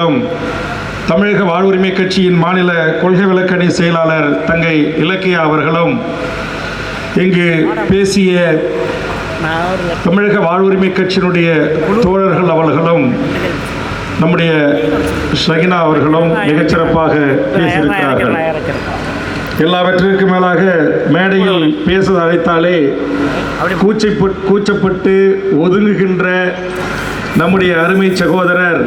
தமிழக வாழ்வுரிமை கட்சியின் மாநில கொள்கை விளக்கணி செயலாளர் தங்கை இலக்கியா அவர்களும் இங்கு பேசிய தமிழக வாழ்வுரிமை கட்சியினுடைய தோழர்கள் அவர்களும் நம்முடைய ஷகினா அவர்களும் மிகச்சிறப்பாக பேசியிருக்கிறார்கள். எல்லாவற்றிற்கும் மேலாக மேடையில் பேச அழைத்தாலே கூச்சப்பட்டு ஒதுங்குகின்ற நம்முடைய அருமை சகோதரர்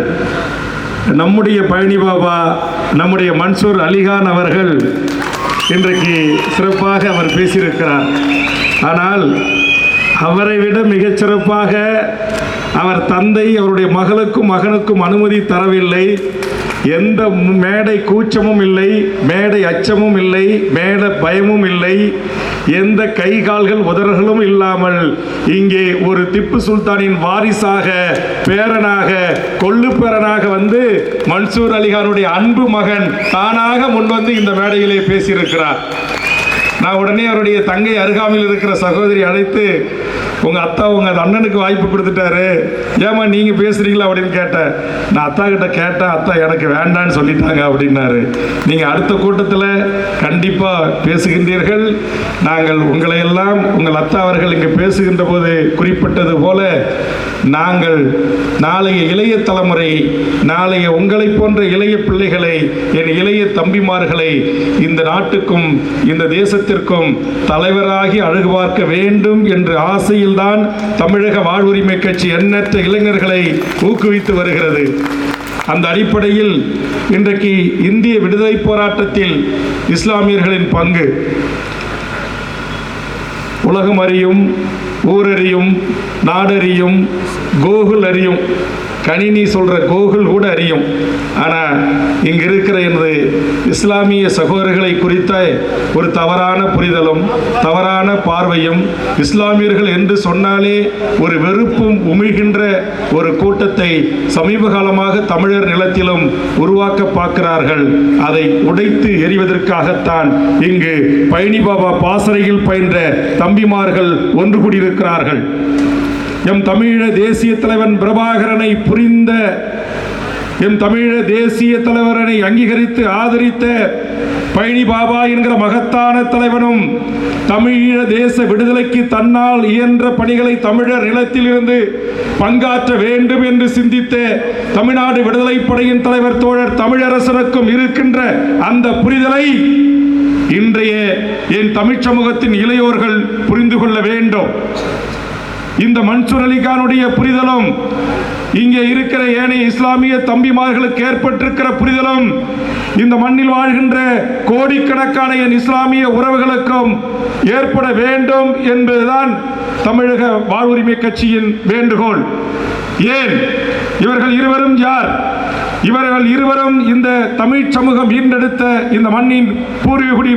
நம்முடைய பழனி பாபா நம்முடைய மன்சூர் அலிகான் அவர்கள் இன்றைக்கு சிறப்பாக அவர் பேசியிருக்கிறார். ஆனால் அவரை விட மிகச்சிறப்பாக அவர் தந்தை அவருடைய மகனுக்கும் அனுமதி தரவில்லை. எந்த மேடை கூச்சமும் இல்லை, மேடை அச்சமும் இல்லை, மேடை பயமும் இல்லை, எந்த கை கால்கள் உதறல்களும் இல்லாமல் இங்கே ஒரு திப்பு சுல்தானின் வாரிசாக பேரனாக கொள்ளுப்பேரனாக வந்து மன்சூர் அலிகானுடைய அன்பு மகன் தானாக முன்வந்து இந்த மேடையிலே பேசியிருக்கிறார். நான் உடனே அவருடைய தங்கை அருகாமையில் இருக்கிற சகோதரி அழைத்து, உங்கள் அத்தா உங்கள் அண்ணனுக்கு வாய்ப்பு கொடுத்துட்டாரு, ஏமா நீங்கள் பேசுகிறீங்களா அப்படின்னு கேட்டேன். நான் அத்தா கிட்ட கேட்டேன், அத்தா எனக்கு வேண்டான்னு சொல்லிட்டாங்க அப்படின்னாரு. நீங்கள் அடுத்த கூட்டத்தில் கண்டிப்பாக பேசுகின்றீர்கள். நாங்கள் உங்களையெல்லாம் உங்கள் அத்தா அவர்கள் இங்கே பேசுகின்ற போது குறிப்பிட்டது போல நாங்கள் நாளைய இளைய தலைமுறை, நாளைய உங்களை போன்ற இளைய பிள்ளைகளை, என் இளைய தம்பிமார்களை இந்த நாட்டுக்கும் இந்த தேசத்திற்கும் தலைவராகி அழகு பார்க்க வேண்டும் என்ற ஆசையில்தான் தமிழக வாழ்வுரிமை கட்சி எண்ணற்ற இளைஞர்களை ஊக்குவித்து வருகிறது. அந்த அடிப்படையில் இன்றைக்கு இந்திய விடுதலை போராட்டத்தில் இஸ்லாமியர்களின் பங்கு உலகம் அறியும், ஊரறியும், நாடறியும், கோகுல் அறியும், கணினி சொல்கிற கோகுல் கூட அறியும். ஆனால் இங்கு இருக்கிற எனது இஸ்லாமிய சகோதரர்களை குறித்த ஒரு தவறான புரிதலும் தவறான பார்வையும், இஸ்லாமியர்கள் என்று சொன்னாலே ஒரு வெறுப்பும் உமிழ்கின்ற ஒரு கூட்டத்தை சமீப காலமாக தமிழர் நிலத்திலும் உருவாக்க பார்க்கிறார்கள். அதை உடைத்து எறிவதற்காகத்தான் இங்கு பழனி பாபா பாசறையில் பயின்ற தம்பிமார்கள் ஒன்று கூடியிருக்கிறார்கள். எம் தமிழீழ தேசிய தலைவன் பிரபாகரனை புரிந்த, எம் தமிழீழ தேசிய தலைவரனை அங்கீகரித்து ஆதரித்த பழனி பாபா என்கிற மகத்தான தலைவனும் தமிழீழ தேச விடுதலைக்கு தன்னால் இயன்ற பணிகளை தமிழர் நிலத்திலிருந்து பங்காற்ற வேண்டும் என்று சிந்தித்த தமிழ்நாடு விடுதலை படையின் தலைவர் தோழர் தமிழரசனுக்கும் இருக்கின்ற அந்த புரிதலை இன்றைய என் தமிழ் சமூகத்தின் இளையோர்கள் புரிந்து கொள்ள வேண்டும். இந்த மன்சூர் அலிகானுடைய புரிதலும், இங்கே இருக்கிற ஏனைய இஸ்லாமிய தம்பிமார்களுக்கு ஏற்பட்டிருக்கிற புரிதலும், இந்த மண்ணில் வாழ்கின்ற கோடிக்கணக்கான என் இஸ்லாமிய உறவுகளுக்கும் ஏற்பட வேண்டும் என்பதுதான் தமிழக வாழ்வுரிமை கட்சியின் வேண்டுகோள். ஏன் இவர்கள் இருவரும் யார்? இவர்கள் இருவரும் இந்த தமிழ் சமூகம் ஈண்டெடுத்த இந்த மண்ணின் பூர்வீகுடி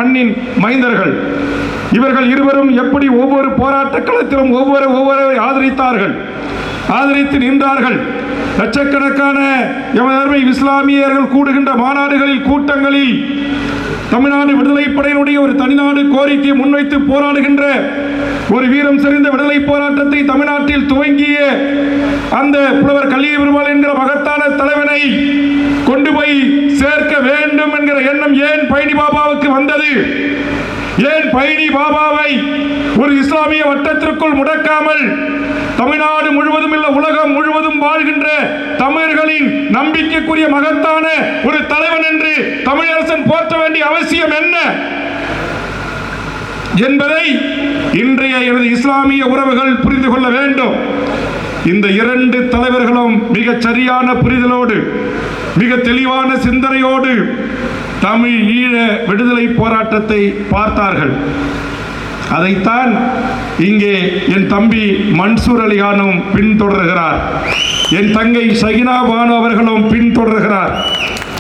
மண்ணின் மைந்தர்கள். இவர்கள் இருவரும் எப்படி ஒவ்வொரு போராட்ட களத்திலும் ஒவ்வொரு ஆதரித்தார்கள், ஆதரித்து நின்றார்கள். லட்சக்கணக்கான எமது இஸ்லாமியர்கள் கூடுகின்ற மாநாடுகளில், கூட்டங்களில் தமிழ்நாடு விடுதலை படையினுடைய ஒரு தனிநாடு கோரிக்கையை முன்வைத்து போராடுகின்ற ஒரு வீரம் செறிந்த விடுதலை போராட்டத்தை தமிழ்நாட்டில் துவங்கிய அந்த புலவர் கலிய பெருமாள் என்கிற மகத்தான தலைவனை கொண்டு போய் சேர்க்க வேண்டும் என்கிற எண்ணம் ஏன் பழனி பாபாவுக்கு வந்தது? ஏன் பழனி பாபாவை ஒரு இஸ்லாமிய வட்டத்திற்குள் முடக்காமல் தமிழ்நாடு முழுவதும் இல்ல உலகம் முழுவதும் வாழ்கின்ற தமிழர்களின் நம்பிக்கைக்குரிய மகத்தான ஒரு தலைவன் என்று தமிழரசன் போற்ற வேண்டிய அவசியம் என்ன என்பதை இன்றைய எனது இஸ்லாமிய உறவுகள் புரிந்து கொள்ள வேண்டும். இந்த இரண்டு தலைவர்களும் மிக சரியான புரிதலோடு, மிக தெளிவான சிந்தனையோடு தமிழ் ஈழ விடுதலை போராட்டத்தை பார்த்தார்கள். அதைத்தான் இங்கே என் தம்பி மன்சூர் அலிகானும் பின்தொடர்கிறார், என் தங்கை ஷகினா பானு அவர்களும் பின்தொடர்கிறார்.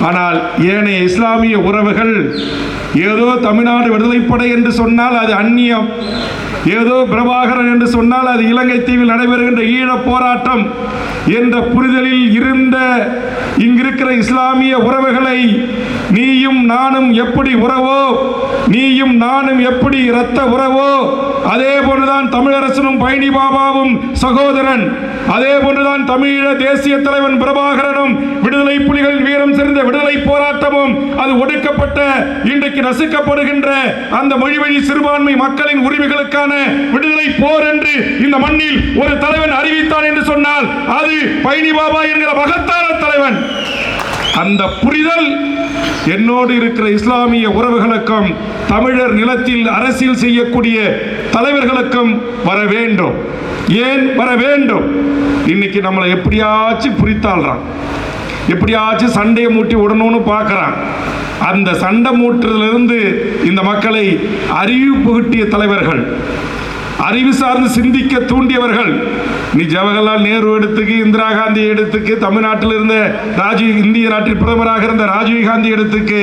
ஆனால் ஏனைய இஸ்லாமிய உறவுகள் ஏதோ தமிழ்நாடு விடுதலைப்படை என்று சொன்னால் அது அந்நியம், ஏதோ பிரபாகரன் என்று சொன்னால் அது இலங்கை தீவில் நடைபெறுகின்ற ஈழ போராட்டம் என்ற புரிதலில் இருந்த இங்கிருக்கிற இஸ்லாமிய உறவுகளை நீயும் நானும் எப்படி உறவோ, நீயும் நானும் எப்படி இரத்த உறவோ, அதே போலதான் தமிழரசனும் பழனி பாபாவும் சகோதரன். அதே போன்றுதான் தமிழீழ தேசிய தலைவன் பிரபாகரனும் விடுதலை புலிகள் வீரம் சிறந்த விடுதலை போராட்டமும் அது ஒடுக்கப்பட்ட இன்றைக்கு நசுக்கப்படுகின்ற அந்த மொழிவழி சிறுபான்மை மக்களின் உரிமைகளுக்கான விடுதலை போர் என்று இந்த மண்ணில் ஒரு தலைவன் அறிவித்தான் என்று சொன்னால் அது பழனி பாபா என்கிற மகத்தான தலைவன். அந்த புரிதல் என்னோடு இருக்கிற இஸ்லாமிய உறவுகளுக்கும் தமிழர் நிலத்தில் அரசியல் செய்யக்கூடிய தலைவர்களுக்கும் வர வேண்டும். ஏன் வர வேண்டும்? இன்னைக்கு நம்மளை எப்படியாச்சும் புரித்தாள்றான், எப்படியாச்சும் சண்டையை மூட்டி விடணும்னு பார்க்குறான். அந்த சண்டை மூட்டுறதிலிருந்து இந்த மக்களை அறிவு புகட்டிய தலைவர்கள், அறிவு சார்ந்து சிந்திக்க தூண்டியவர்கள். நீ ஜவஹர்லால் நேரு எடுத்துக்கு, இந்திரா காந்தி எடுத்துக்கு, தமிழ்நாட்டில் இருந்த இந்திய நாட்டில் பிரதமராக இருந்த ராஜீவ் காந்தி எடுத்துக்கு,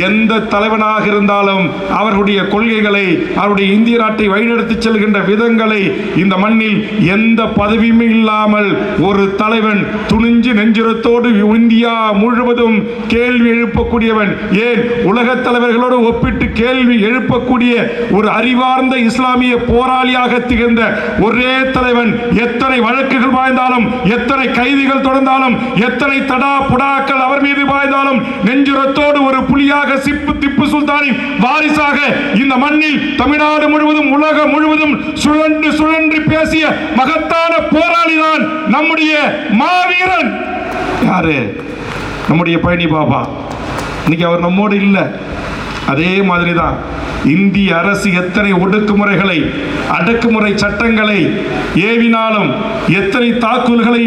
எந்த தலைவனாக இருந்தாலும் அவர்களுடைய கொள்கைகளை, அவருடைய இந்திய நாட்டை வழிநடத்தி செல்கின்ற விதங்களை இந்த மண்ணில் எந்த பதவியும் இல்லாமல் ஒரு தலைவன் துணிஞ்சு நெஞ்சுரத்தோடு இந்தியா முழுவதும் கேள்வி எழுப்பக்கூடியவன். ஏன் உலக தலைவர்களோடு ஒப்பிட்டு கேள்வி எழுப்பக்கூடிய ஒரு அறிவார்ந்த இஸ்லாமிய போராளியாக திகழ்ந்த ஒரே தலைவன். எத்தனை வழக்குகள் பாய்ந்தாலும், எத்தனை கைதிகள் தொடர்ந்தாலும், எத்தனை தடா புடாக்கள் அவர் மீது பாய்ந்தாலும் நெஞ்சுரத்தோடு ஒரு புலியாக திப்பு சுல்தானின் வாரிசாக இந்த மண்ணில் தமிழ்நாடு முழுவதும் உலகம் முழுவதும் சுழன்று சுழன்று பேசிய மகத்தான போராளி தான் நம்முடைய மாவீரன். யாரு? நம்முடைய பழனி பாபா. இன்னைக்கு அவர் நம்மோடு இல்லை. அதே மாதிரி தான் இந்திய அரசு எத்தனை ஒடுக்குமுறைகளை, அடக்குமுறை சட்டங்களை ஏவினாலும், எத்தனை தாக்குதல்களை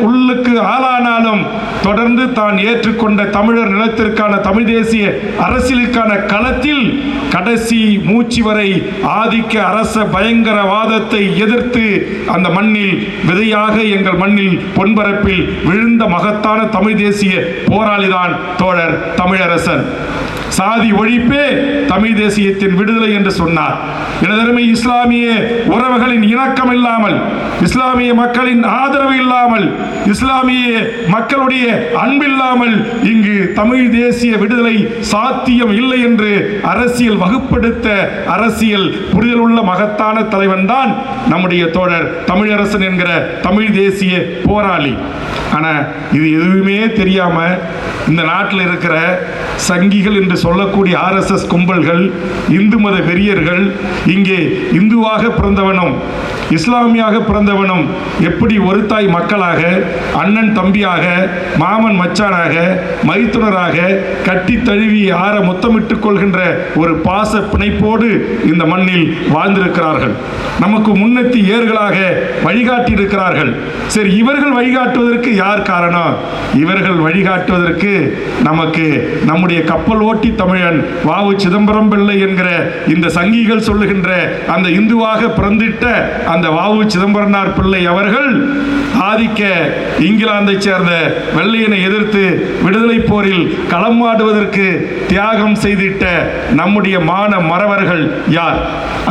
உள்ளுக்கு ஆளானாலும் தொடர்ந்து தான் ஏற்றுக்கொண்ட தமிழர் நிலத்திற்கான தமிழ் தேசிய அரசியலுக்கான களத்தில் கடைசி மூச்சு வரை ஆதிக்க அரச பயங்கரவாதத்தை எதிர்த்து அந்த மண்ணில் விதையாக எங்கள் மண்ணில் பொன்பரப்பில் விழுந்த மகத்தான தமிழ் தேசிய போராளிதான் தோழர் தமிழரசன். சாதி ஒழிப்பே தமிழ் தேசியத்தின் விடுதலை என்று சொன்னார். எனதருமை இஸ்லாமிய உறவுகளின் இணக்கம் இல்லாமல், இஸ்லாமிய மக்களின் ஆதரவு இல்லாமல், இஸ்லாமிய மக்களுடைய அன்பில்லாமல் இங்கு தமிழ் தேசிய விடுதலை சாத்தியம் இல்லை என்று அரசியல் வகுப்படுத்த அரசியல் புரிதல் உள்ள மகத்தான தலைவன் தான் நம்முடைய தோழர் தமிழரசன் என்கிற தமிழ் தேசிய போராளி. ஆனால் இது எதுவுமே தெரியாம இந்த நாட்டில் இருக்கிற சங்கிகள் என்று சொல்லக்கூடிய RSS கும்பல்கள், இந்து மத வெறியர்கள், இங்கே இந்துவாக பிறந்தவனும் இஸ்லாமியாக பிறந்தவனும் எப்படி ஒரு தாய் மக்களாக, அண்ணன் தம்பியாக, மாமன் மச்சானாக, மைத்துனராக கட்டி தழுவி ஆற முத்தமிட்டுக் கொள்கின்ற ஒரு பாச பிணைப்போடு இந்த மண்ணில் வாழ்ந்திருக்கிறார்கள். நமக்கு முன்னெத்தி ஏர்களாக வழிகாட்டி இருக்கிறார்கள். சரி, இவர்கள் வழிகாட்டுவதற்கு யார் காரணம்? இவர்கள் வழிகாட்டுவதற்கு நமக்கு நம்முடைய கப்பல் ஓட்டி தமிழன் வாவு சிதம்பரம் பிள்ளை என்கிற இந்த சங்கிகள் சொல்லுகின்ற அந்த இந்துவாக பிறந்திட்ட அந்த வாவு சிதம்பரனார் பிள்ளை அவர்கள் ஆதிக்க இங்கிலாந்தை சேர்ந்த வெள்ளையனை எதிர்த்து விடுதலை போரில் களமாடுவதற்கு தியாகம் செய்திட்ட நம்முடைய மான மறவர்கள் யார்?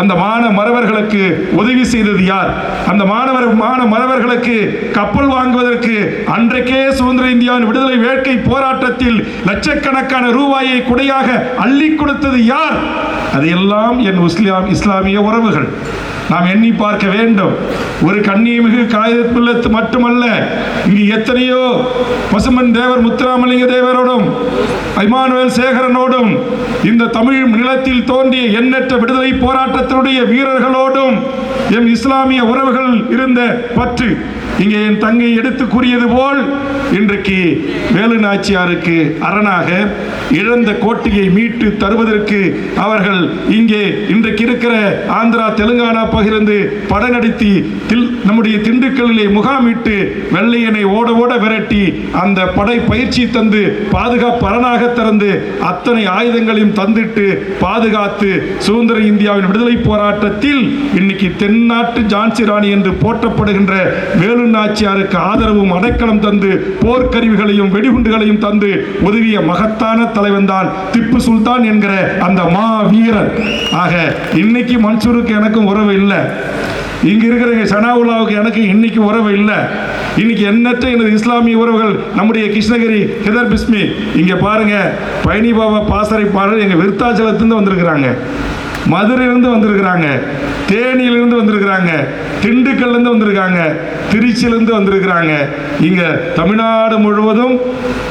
அந்த மான மறவர்களுக்கு உதவி செய்தது யார்? அந்த மான மறவர்களுக்கு கப்பல் வாங்குவதற்கு அன்றைக்கே சுதந்திர இந்தியாவின் விடுதலை வேட்கை போராட்டத்தில் லட்சக்கணக்கான ரூபாயை குடையாக அள்ளி கொடுத்தது யார்? அதையெல்லாம் என் இஸ்லாமிய உறவுகள் நாம் எண்ணி பார்க்க வேண்டும். ஒரு கண்ணியமிகு காகிதப்பிள்ளத்து மட்டுமல்ல, இங்கு எத்தனையோ பசுமன் தேவர் முத்துராமலிங்க தேவரோடும் இமானுவேல் சேகரனோடும் இந்த தமிழ் நிலத்தில் தோன்றிய எண்ணற்ற விடுதலை போராட்டத்தினுடைய வீரர்களோடும் என் இஸ்லாமிய உறவுகள் இருந்த பற்று இங்கே என் தங்கை எடுத்து கூறியது போல் இன்றைக்கு வேலு நாச்சியாருக்கு அரணாக இழந்த கோட்டையை மீட்டு தருவதற்கு அவர்கள் இங்கே இன்றைக்கு இருக்கிற ஆந்திரா தெலுங்கானா பகிர்ந்து படநடத்தி நம்முடைய திண்டுக்கல்லிலே முகாமிட்டு வெள்ளையனை ஓட ஓட விரட்டி அந்த படை பயிற்சி தந்து பாதுகாப்பு அரணாக திறந்து அத்தனை ஆயுதங்களையும் தந்திட்டு பாதுகாத்து சுதந்திர இந்தியாவின் விடுதலை போராட்டத்தில் இன்னைக்கு தென்னாட்டு ஜான்சி ராணி என்று போற்றப்படுகின்ற வேலு நாச்சியாருக்கு ஆதரவும் அடைக்கலம் தந்து போர்க்கருவிகளையும் வெடிகுண்டுகளையும் தந்து உதவிய மகத்தான தலைவன் தான் திப்பு சுல்தான் என்கிற அந்த மா வீரர். ஆக இன்னைக்கு மன்சூருக்கு எனக்கும் உறவு இல்லை, இங்க இருக்கிற சனாவுல்லாவுக்கு எனக்கு இன்னைக்கு உறவு இல்லை. இன்னைக்கு எண்ணற்ற எனது இஸ்லாமிய உறவுகள் நம்முடைய கிருஷ்ணகிரி ஹிதர் பிஸ்மி இங்க பாருங்க, பழனி பாபா பாசறை பாடல் எங்க விருத்தாச்சலத்திலிருந்து வந்திருக்கிறாங்க. மதுரையிலிருந்து வந்திருக்கிறாங்க, தேனியிலிருந்து வந்திருக்கிறாங்க, திண்டுக்கல்லேருந்து வந்திருக்காங்க, திருச்சியிலிருந்து வந்திருக்கிறாங்க. இங்கே தமிழ்நாடு முழுவதும்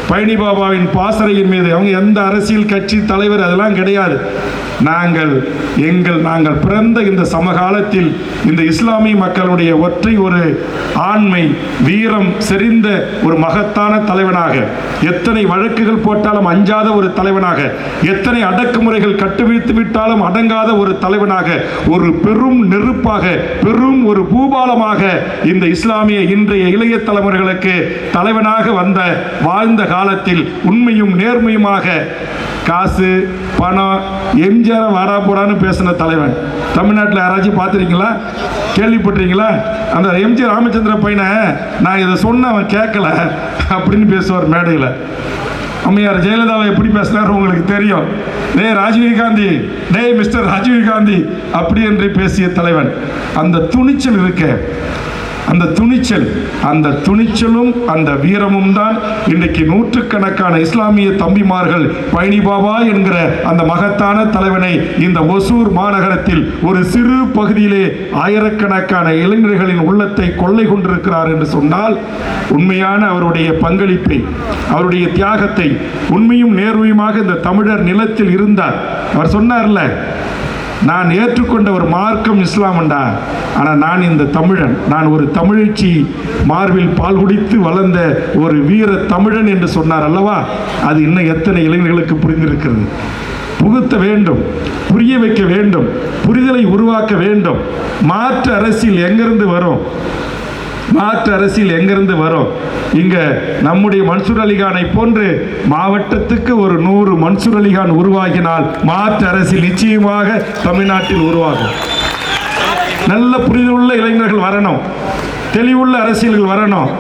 பழனி பாபாவின் பாசறையின் மீது அவங்க எந்த அரசியல் கட்சி தலைவர் அதெல்லாம் கிடையாது. நாங்கள் பிறந்த இந்த சமகாலத்தில் இந்த இஸ்லாமிய மக்களுடைய ஒற்றை ஒரு ஆண்மை வீரம் செறிந்த ஒரு மகத்தான தலைவனாக, எத்தனை வழக்குகள் போட்டாலும் அஞ்சாத ஒரு தலைவனாக, எத்தனை அடக்குமுறைகள் கட்டுவிழ்த்து விட்டாலும் அடங்காத ஒரு தலைவனாக, ஒரு பெரும் நெருப்பாக, பெரும் ஒரு பூபாலமாக இந்த இஸ்லாமிய இன்றைய இளைய தலைமுறைகளுக்கு தலைவனாக வாழ்ந்த காலத்தில் உண்மையும் நேர்மையுமாக காசு பணம் எம்ஜிஆர் வாடா போடான்னு பேசின தலைவன் தமிழ்நாட்டில் யாராச்சும் பார்த்துருக்கீங்களா, கேள்விப்பட்டிருக்கீங்களா? அந்த எம்ஜி ராமச்சந்திர பையனை நான் இதை சொன்ன அவன் கேட்கல அப்படின்னு பேசுவார் மேடையில். அம்மையார் ஜெயலலிதாவை எப்படி பேசினார் உங்களுக்கு தெரியும். டே ராஜீவ்காந்தி, டே மிஸ்டர் ராஜீவ்காந்தி அப்படி என்று பேசிய தலைவன். அந்த துணிச்சல் இருக்க, அந்த துணிச்சலும் அந்த வீரமும் தான் இன்றைக்கு நூற்றுக்கணக்கான இஸ்லாமிய தம்பிமார்கள் பழனி பாபா என்கிற அந்த மகத்தான தலைவனை இந்த ஒசூர் மாநகரத்தில் ஒரு சிறு பகுதியிலே ஆயிரக்கணக்கான இளைஞர்களின் உள்ளத்தை கொள்ளை கொண்டிருக்கிறார் என்று சொன்னால் உண்மையான அவருடைய பங்களிப்பை, அவருடைய தியாகத்தை, உண்மையும் நேர்மையுமாக இந்த தமிழர் நிலத்தில் இருந்தார். அவர் சொன்னார்ல, நான் ஏற்றுக்கொண்ட ஒரு மார்க்கம் இஸ்லாம்டா, ஆனால் நான் இந்த தமிழன், நான் ஒரு தமிழச்சி மார்பில் பால் குடித்து வளர்ந்த ஒரு வீர தமிழன் என்று சொன்னார் அல்லவா? அது இன்னும் எத்தனை இளைஞர்களுக்கு புரிந்திருக்கிறது? புகுத்த வேண்டும், புரிய வைக்க வேண்டும், புரிதலை உருவாக்க வேண்டும். மாற்று அரசியல் எங்கிருந்து வரும்? இங்க நம்முடைய மன்சூர் அலிகானை போன்று மாவட்டத்துக்கு ஒரு 100 மன்சூர் அலிகான் உருவாக்கினால் மாற்று அரசியல் நிச்சயமாக தமிழ்நாட்டில் உருவாகும். நல்ல புரிதலுள்ள இளைஞர்கள் வரணும், தெளிவுள்ள அரசியல்கள் வரணும்.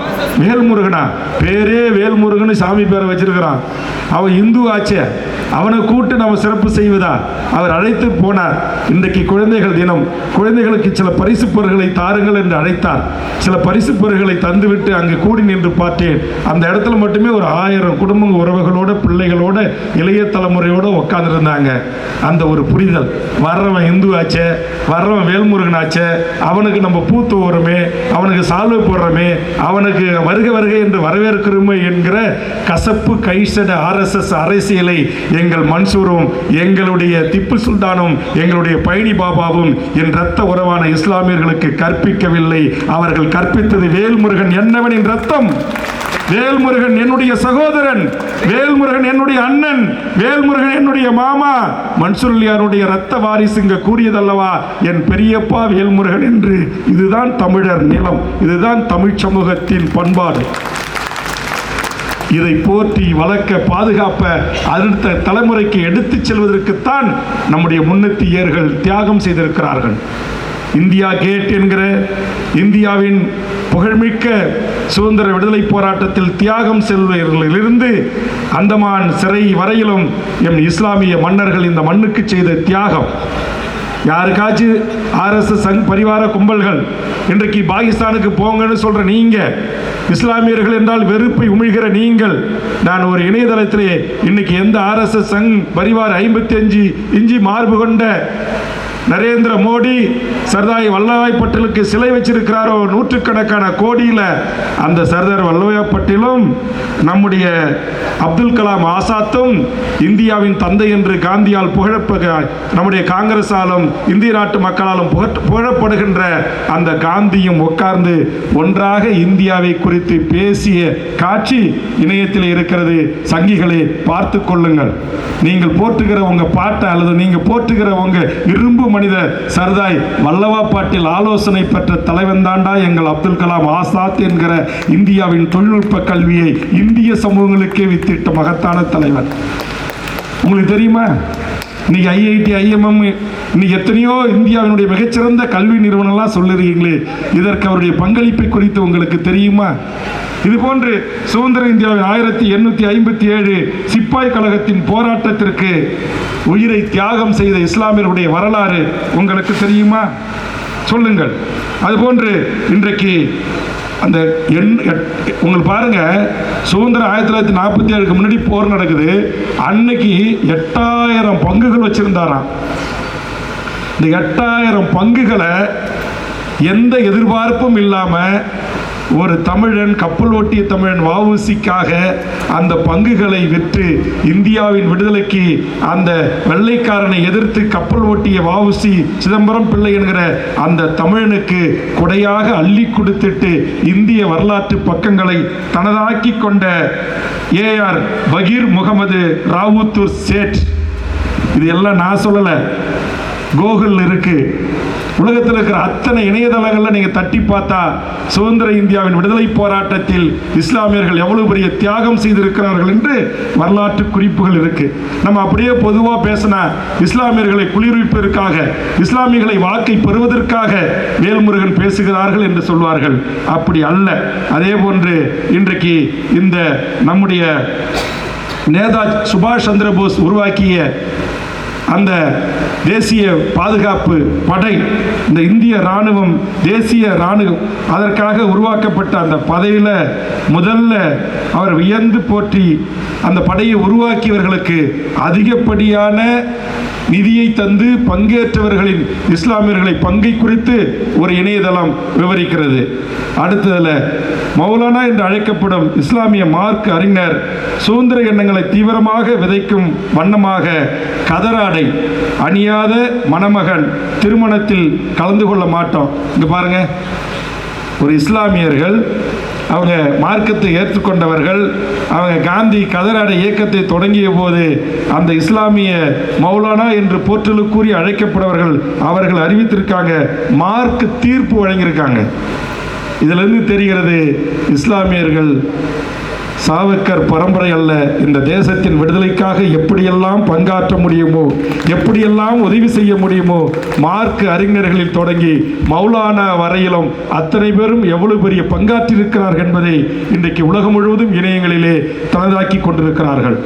வேல்முருகனா பேரே வேல்முருகன் சாமி பேரை வச்சிருக்கிறான். அவன் இந்து ஆச்சே, அவனை கூட்டு நம்ம சிறப்பு செய்வதா? அவர் அழைத்து போனார். இன்றைக்கு குழந்தைகள் தினம், குழந்தைகளுக்கு சில பரிசு பொருட்களை தாருங்கள் என்று அழைத்தார். சில பரிசு பொருட்களை தந்துவிட்டு அங்கு கூடி நின்று பார்த்தேன். அந்த இடத்துல மட்டுமே ஒரு 1000 குடும்ப உறவுகளோட, பிள்ளைகளோட, இளைய தலைமுறையோடு உட்காந்துருந்தாங்க. அந்த ஒரு புரிதல், வர்றவன் இந்து ஆச்சே, வர்றவன் வேல்முருகன் ஆச்சே, அவனுக்கு நம்ம பூத்து வருமே, அவனுக்கு சால்வை போடுறோமே, அவனுக்கு வருக வருக என்று வரவேற்கிறோமே என்கிற கசப்பு கைசட RSS அரசியலை எங்கள் மன்சூரும், எங்களுடைய திப்பு சுல்தானும், எங்களுடைய பழனி பாபாவும் என் இரத்த உறவான இஸ்லாமியர்களுக்கு கற்பிக்கவில்லை. அவர்கள் கற்பித்தது வேல்முருகன் என்னவனின் ரத்தம், வேல்முருகன் என்னுடைய சகோதரன், வேல்முருகன் என்னுடைய அண்ணன், வேல்முருகன் என்னுடைய மாமா, மன்சூர் அலியாருடைய இரத்த வாரிசுங்க கூறியதல்லவா என் பெரியப்பா வேல்முருகன் என்று. இதுதான் தமிழர் நிலம், இதுதான் தமிழ் சமூகத்தின் பண்பாடு. இதை போற்றி வளர்க்க, பாதுகாப்ப, அடுத்த தலைமுறைக்கு எடுத்துச் செல்வதற்குத்தான் நம்முடைய முன்னோடியர்கள் தியாகம் செய்திருக்கிறார்கள். இந்தியா கேட் என்கிற இந்தியாவின் புகழ்மிக்க சுதந்திர விடுதலை போராட்டத்தில் தியாகம் செல்வதிலிருந்து அந்தமான் சிறை வரையிலும் எம் இஸ்லாமிய மன்னர்கள் இந்த மண்ணுக்கு செய்த தியாகம். யாருக்காச்சும் RSS பரிவார கும்பல்கள் இன்றைக்கு பாகிஸ்தானுக்கு போங்கன்னு சொல்ற நீங்க, இஸ்லாமியர்கள் என்றால் வெறுப்பை உமிழ்கிற நீங்கள், நான் ஒரு இணையதளத்திலே இன்னைக்கு எந்த RSS பரிவார 55 இஞ்சி மார்பு கொண்ட நரேந்திர மோடி சர்தார் வல்லபாய் பட்டேலுக்கு சிலை வச்சிருக்கிறாரோ நூற்றுக்கணக்கான கோடியில், அந்த சர்தார் வல்லபாய் பட்டேலும் நம்முடைய அப்துல் கலாம் ஆசாத்தும் இந்தியாவின் தந்தை என்று காந்தியால் நம்முடைய காங்கிரஸாலும் இந்திய நாட்டு மக்களாலும் புகழப்படுகின்ற அந்த காந்தியும் உட்கார்ந்து ஒன்றாக இந்தியாவை குறித்து பேசிய காட்சி இணையத்தில் இருக்கிறது. சங்கிகளை பார்த்து கொள்ளுங்கள். நீங்கள் போற்றுகிற உங்க பாட்டை அல்லது நீங்க போற்றுகிற உங்க இரும்பு மனிதர் சர்தார் வல்லபாய் பட்டேல் ஆலோசனை பெற்ற தலைவன் தாண்டா எங்கள் அப்துல் கலாம் ஆசாத் என்கிற இந்தியாவின் தொழில்நுட்ப கல்வியை இந்திய சமூகங்களுக்கே வித்திட்ட மகத்தான தலைவர். உங்களுக்கு தெரியுமா? இன்னைக்கு IIT IMM இன்னைக்கு எத்தனையோ இந்தியாவினுடைய மிகச்சிறந்த கல்வி நிறுவனம்லாம் சொல்லுறீங்களே, இதற்கு அவருடைய பங்களிப்பை குறித்து உங்களுக்கு தெரியுமா? இது போன்று சுதந்திர இந்தியாவின் 1857 சிப்பாய் கழகத்தின் போராட்டத்திற்கு உயிரை தியாகம் செய்த இஸ்லாமியர்களுடைய வரலாறு உங்களுக்கு தெரியுமா? சொல்லுங்கள். அதுபோன்று இன்றைக்கு அந்த உங்களுக்கு பாருங்க, சுதந்திரம் 1947 முன்னாடி போர் நடக்குது. அன்னைக்கு 8000 பங்குகள் வச்சிருந்தாராம். இந்த 8000 பங்குகளை எந்த எதிர்பார்ப்பும் இல்லாமல் ஒரு தமிழன், கப்பல் ஓட்டிய தமிழன் வஉசிக்காக அந்த பங்குகளை விற்று இந்தியாவின் விடுதலைக்கு அந்த வெள்ளைக்காரனை எதிர்த்து கப்பல் ஓட்டிய வஉசி சிதம்பரம் பிள்ளை என்கிற அந்த தமிழனுக்கு கொடையாக அள்ளி கொடுத்துட்டு இந்திய வரலாற்று பக்கங்களை தனதாக்கி கொண்ட ஏஆர் பகீர் முகமது ராவுத்தூர் சேட். இது எல்லாம் நான் சொல்லலை, கோகுல் இருக்கு. உலகத்தில் இருக்கிற அத்தனை இணையதளங்களில் நீங்கள் தட்டி பார்த்தா சுதந்திர இந்தியாவின் விடுதலை போராட்டத்தில் இஸ்லாமியர்கள் எவ்வளவு பெரிய தியாகம் செய்திருக்கிறார்கள் என்று வரலாற்று குறிப்புகள் இருக்கு. நம்ம அப்படியே பொதுவாக பேசினா இஸ்லாமியர்களை குளிர்விப்பதற்காக, இஸ்லாமியர்களை வாக்கை பெறுவதற்காக வேல்முருகன் பேசுகிறார்கள் என்று சொல்வார்கள். அப்படி அல்ல. அதே போன்று இன்றைக்கு இந்த நம்முடைய நேதாஜி சுபாஷ் சந்திர போஸ் உருவாக்கிய அந்த தேசிய பாதுகாப்பு படை, இந்த இந்திய இராணுவம், தேசிய இராணுவம், அதற்காக உருவாக்கப்பட்ட அந்த படையில் முதல்ல அவர் வியந்து போற்றி அந்த படையை உருவாக்கியவர்களுக்கு அதிகப்படியான நிதியை தந்து பங்கேற்றவர்களின் இஸ்லாமியர்களை பங்கை குறித்து ஒரு இணையதளம் விவரிக்கிறது. அடுத்ததில் மௌலானா என்று அழைக்கப்படும் இஸ்லாமிய மார்க் அறிஞர் சுதந்திர எண்ணங்களை தீவிரமாக விதைக்கும் வண்ணமாக கதராடை அணியாத மணமகன் திருமணத்தில் கலந்து கொள்ள மாட்டோம். இங்கே பாருங்க, ஒரு இஸ்லாமியர்கள், அவங்க மார்க்கத்தை ஏற்றுக்கொண்டவர்கள், அவங்க காந்தி கதராடை இயக்கத்தை தொடங்கிய போது அந்த இஸ்லாமிய மௌலானா என்று போற்றலுக்குரிய அழைக்கப்பட்டவர்கள் அவர்கள் அறிவித்திருக்காங்க, மார்க் தீர்ப்பு வழங்கியிருக்காங்க. இதிலிருந்து தெரிகிறது இஸ்லாமியர்கள் சாவர்கர் பரம்பரை அல்ல. இந்த தேசத்தின் விடுதலைக்காக எப்படியெல்லாம் பங்காற்ற முடியுமோ, எப்படியெல்லாம் உதவி செய்ய முடியுமோ, மார்க் அறிஞர்களில் தொடங்கி மௌலானா வரையிலும் அத்தனை பேரும் எவ்வளவு பெரிய பங்காற்றியிருக்கிறார்கள் என்பதை இன்றைக்கு உலகம் முழுவதும் இணையங்களிலே தனதாக்கி கொண்டிருக்கிறார்கள்.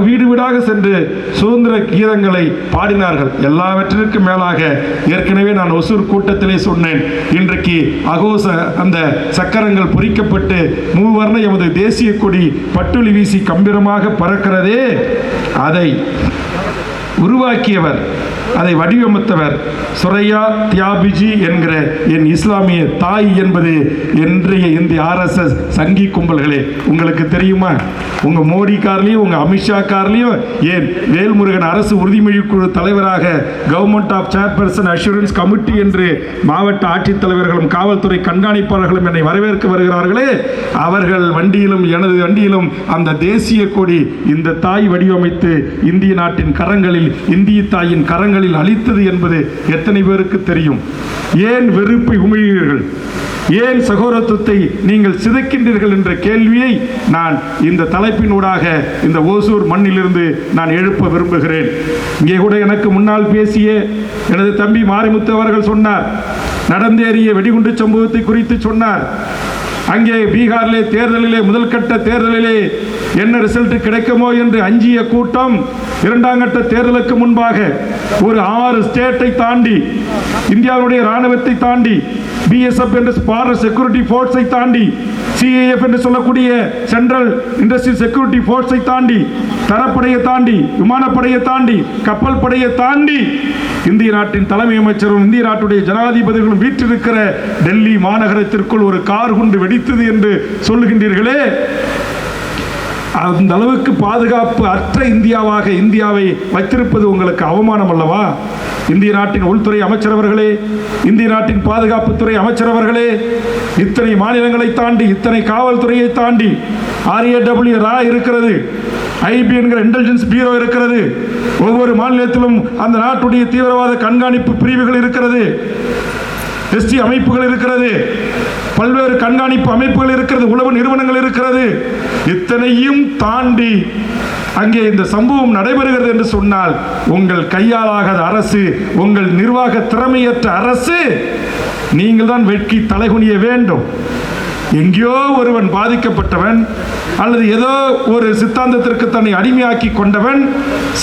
வீடு வீடாக சென்று சுதந்திர கீதங்களை பாடினார்கள். எல்லாவற்றிற்கும் மேலாக ஏற்கனவே நான் ஒசூர் கூட்டத்திலே சொன்னேன், இன்றைக்கு அகோச அந்த சக்கரங்கள் பொறிக்கப்பட்டு மூவர்ண எமது தேசிய கொடி பட்டுளி வீசி கம்பீரமாக பறக்கிறதே, அதை உருவாக்கியவர், அதை வடிவமைத்தவர் சுரையா தியாபிஜி என்கிற என் இஸ்லாமிய தாய் என்பது இன்றைய இந்திய RSS சங்கி கும்பல்களே உங்களுக்கு தெரியுமா? உங்கள் மோடி கார்லையும் உங்கள் அமித்ஷா கார்லையும், ஏன் வேல்முருகன் அரசு உறுதிமொழி குழு தலைவராக government of chairperson assurance committee என்று மாவட்ட ஆட்சித்தலைவர்களும் காவல்துறை கண்காணிப்பாளர்களும் என்னை வரவேற்க வருகிறார்களே, அவர்கள் வண்டியிலும் எனது வண்டியிலும் அந்த தேசிய கொடி இந்த தாய் வடிவமைத்து இந்திய நாட்டின் கரங்களில், இந்திய தாயின் கரங்களில் அளித்தது என்பது எத்தனை பேருக்கு தெரியும்? ஏன் வெறுப்பை உமிழ்கிறீர்கள்? ஏன் சகோதரத்துவத்தை நீங்கள் சிதைக்கின்றீர்கள் என்ற கேள்வியை நான் இந்த தலைப்பினூடாக இந்த ஓசூர் மண்ணிலிருந்து நான் எழுப்ப விரும்புகிறேன். இங்கே கூட எனக்கு முன்னால் பேசிய எனது தம்பி மாரிமுத்து அவர்கள் சொன்னார், நடந்தேறிய வெடிகுண்டு சம்பவத்தை குறித்து சொன்னார். அங்கே பீகாரிலே தேர்தலிலே, முதல் கட்ட தேர்தலிலே என்ன ரிசல்ட் கிடைக்குமோ என்று அஞ்சிய கூட்டம் இரண்டாம் கட்ட தேர்தலுக்கு முன்பாக ஒரு 6 ஸ்டேட்டை தாண்டி, இந்தியாவுடைய இராணுவத்தை தாண்டி, BSF என்ற பார்டர் செக்யூரிட்டி ஃபோர்ஸை தாண்டி, CIF என்று சொல்லக்கூடிய சென்ட்ரல் இண்டஸ்ட்ரியல் செக்யூரிட்டி ஃபோர்ஸை தாண்டி, தரப்படையை தாண்டி, விமானப்படையை தாண்டி, கப்பல் படையை தாண்டி, இந்திய நாட்டின் தலைமை அமைச்சரும் இந்திய நாட்டுடைய ஜனாதிபதிகளும் வீற்றிருக்கிற டெல்லி மாநகரத்திற்குள் ஒரு கார் குண்டு வெடித்தது என்று சொல்லுகின்றீர்களே, அந்த அளவுக்கு பாதுகாப்பு அற்ற இந்தியாவாக இந்தியாவை வைத்திருப்பது உங்களுக்கு அவமானம் அல்லவா? இந்திய நாட்டின் உள்துறை அமைச்சர் அவர்களே, இந்திய நாட்டின் பாதுகாப்புத்துறை அமைச்சர் அவர்களே, இத்தனை மாநிலங்களை தாண்டி, இத்தனை காவல்துறையை தாண்டி RAW இருக்கிறது, IB என்கிற இன்டெலிஜென்ஸ் பியூரோ இருக்கிறது, ஒவ்வொரு மாநிலத்திலும் அந்த நாட்டுடைய தீவிரவாத கண்காணிப்பு பிரிவுகள் இருக்கிறது, ST அமைப்புகள் இருக்கிறது, பல்வேறு கண்காணிப்பு அமைப்புகள் இருக்கிறது, உளவு நிறுவனங்கள் இருக்கிறது. இத்தனையும் தாண்டி அங்கே இந்த சம்பவம் நடைபெறுகிறது என்று சொன்னால் உங்கள் கையாலாகாத அரசு, உங்கள் நிர்வாக திறமையற்ற அரசு, நீங்கள் தான் வெட்கி தலைகுனிய வேண்டும். எங்கேயோ ஒருவன் பாதிக்கப்பட்டவன் அல்லது ஏதோ ஒரு சித்தாந்தத்திற்கு தன்னை அடிமையாக்கி கொண்டவன்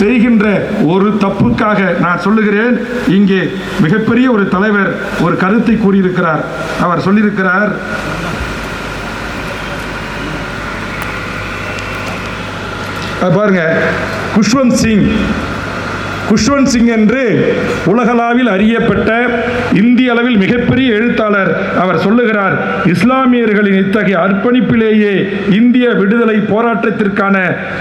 செய்கின்ற ஒரு தப்புக்காக நான் சொல்லுகிறேன். இங்கே மிகப்பெரிய ஒரு தலைவர் ஒரு கருத்தை கூறியிருக்கிறார். அவர் சொல்லியிருக்கிறார், பாருங்க, குஷ்வந்த் சிங் குஷ்வந்த் சிங் என்று உலகளவில் அறியப்பட்ட இந்திய அளவில் மிகப்பெரிய எழுத்தாளர். அவர் சொல்லுகிறார், இஸ்லாமியர்களின் இத்தகைய அர்ப்பணிப்பிலேயே இந்திய விடுதலை போராட்டத்திற்கான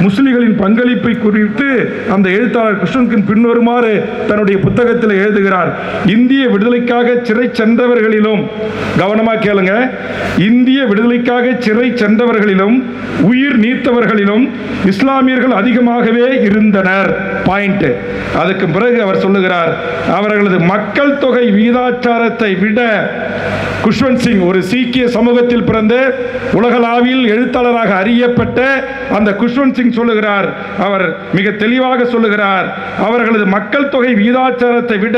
முஸ்லிம்களின் பங்களிப்பை குறித்து அந்த எழுத்தாளர் குஷ்வந்த் சிங் பின்வருமாறு தன்னுடைய புத்தகத்தில் எழுதுகிறார். இந்திய விடுதலைக்காக சிறை சென்றவர்களிலும், கவனமாக கேளுங்க, இந்திய விடுதலைக்காக சிறை சென்றவர்களிலும் உயிர் நீத்தவர்களிலும் இஸ்லாமியர்கள் அதிகமாகவே இருந்தனர். பாயிண்ட். அதுக்கு பிறகு அவர் சொல்லுகிறார், அவர்களது மக்கள் தொகை விகிதாச்சாரத்தை விட குஷ்வந்த் சிங் ஒரு சீக்கிய சமூகத்தில் பிறந்த உலகளாவில் எழுத்தாளராக அறியப்பட்ட அந்த குஷ்வந்த் சிங் சொல்லுகிறார், அவர் மிக தெளிவாக சொல்லுகிறார், அவர்களது மக்கள் தொகை விகிதாச்சாரத்தை விட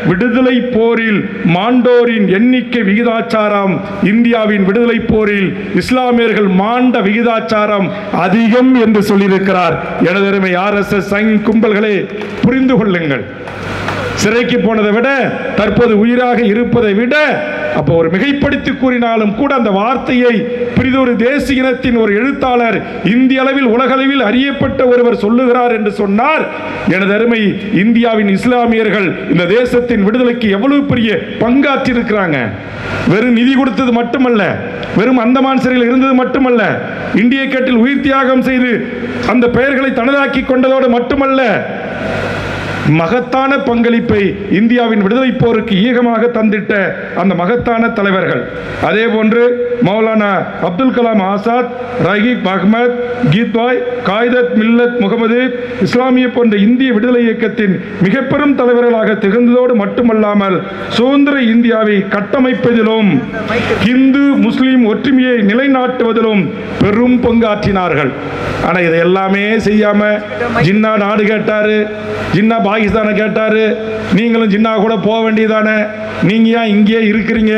விடுதலை போரில் மாண்டோரின் எண்ணிக்கை விகிதாச்சாரம், இந்தியாவின் விடுதலை போரில் இஸ்லாமியர்கள் மாண்ட விகிதாச்சாரம் அதிகம் என்று சொல்லியிருக்கிறார். எனதருமை RSS சங் கும்பல்களே, புரிந்து கொள்ளுங்கள். சிறைக்கு போனதை விட தற்போது உயிராக இருப்பதை விட, அப்போ ஒரு மிகைப்படுத்தி கூறினாலும் கூட அந்த வார்த்தையை பிரிதொரு தேசிய இனத்தின் ஒரு எழுத்தாளர், இந்திய அளவில் உலகளவில் அறியப்பட்ட ஒருவர் சொல்லுகிறார் என்று சொன்னார். எனது அருமை இந்தியாவின் இஸ்லாமியர்கள் இந்த தேசத்தின் விடுதலைக்கு எவ்வளவு பெரிய பங்காற்றி இருக்கிறாங்க. வெறும் நிதி கொடுத்தது மட்டுமல்ல, வெறும் அந்தமான் சிறையில் இருந்தது மட்டுமல்ல, இந்திய கேட்டில் உயிர் தியாகம் செய்து அந்த பெயர்களை தனதாக்கி கொண்டதோடு மட்டுமல்ல, மகத்தான பங்களிப்பை இந்தியாவின் விடுதலை போருக்கு ஈகமாக தந்திட்ட அந்த மகத்தான தலைவர்கள். அதே போன்று மௌலானா அப்துல் கலாம் ஆசாத், ரஹீக் அஹ்மத், கீத்வாய், காயிதத் மில்லத் முகமது இஸ்லாமிய போன்ற இந்திய விடுதலை இயக்கத்தின் மிக பெரும் தலைவர்களாக திகழ்ந்ததோடு மட்டுமல்லாமல் சுதந்திர இந்தியாவை கட்டமைப்பதிலும் இந்து முஸ்லீம் ஒற்றுமையை நிலைநாட்டுவதிலும் பெரும் பங்காற்றினார்கள். ஆனால் இதை எல்லாமே செய்யாம ஜின்னா நாடு கேட்டாரு, ஜின்னா பாகிஸ்தானை கேட்டாரு, நீங்களும் ஜின்னா கூட போக வேண்டியதானே, நீங்க ஏன் இங்கே இருக்கிறீங்க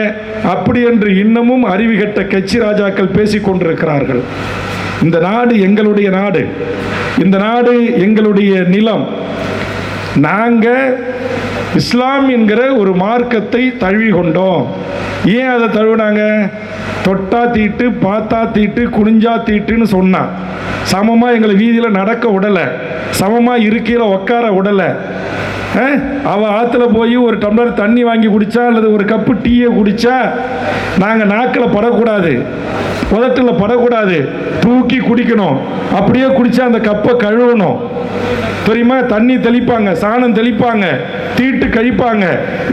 அப்படி என்று இன்னமும் அறிவுகட்ட கட்சி ராஜாக்கள் பேசிக் கொண்டிருக்கிறார்கள். இந்த நாடு எங்களுடைய நாடு, இந்த நாடு எங்களுடைய நிலம். நாங்க இஸ்லாம் என்கிற ஒரு மார்க்கத்தை தழுவி கொண்டோம். ஏன் அதை தழுவினாங்க? தொட்டா தீட்டு, பார்த்தா தீட்டு, குனிஞ்சா தீட்டுன்னு சொன்னான். சமமா எங்களை வீதியில் நடக்க விடலை, சமமா இருக்கையில் உட்கார விடலை. அவள் ஆற்றுல போய் ஒரு டம்ளர் தண்ணி வாங்கி குடித்தா அல்லது ஒரு கப்பு டீயை குடித்தா நாங்கள் நாக்கில் படக்கூடாது, உதட்டில் படக்கூடாது, தூக்கி குடிக்கணும். அப்படியே குடித்தா அந்த கப்பை கழுவணும். தெரியுமா? தண்ணி தெளிப்பாங்க, சாணம் தெளிப்பாங்க, தீட்டு கழிப்பாங்க.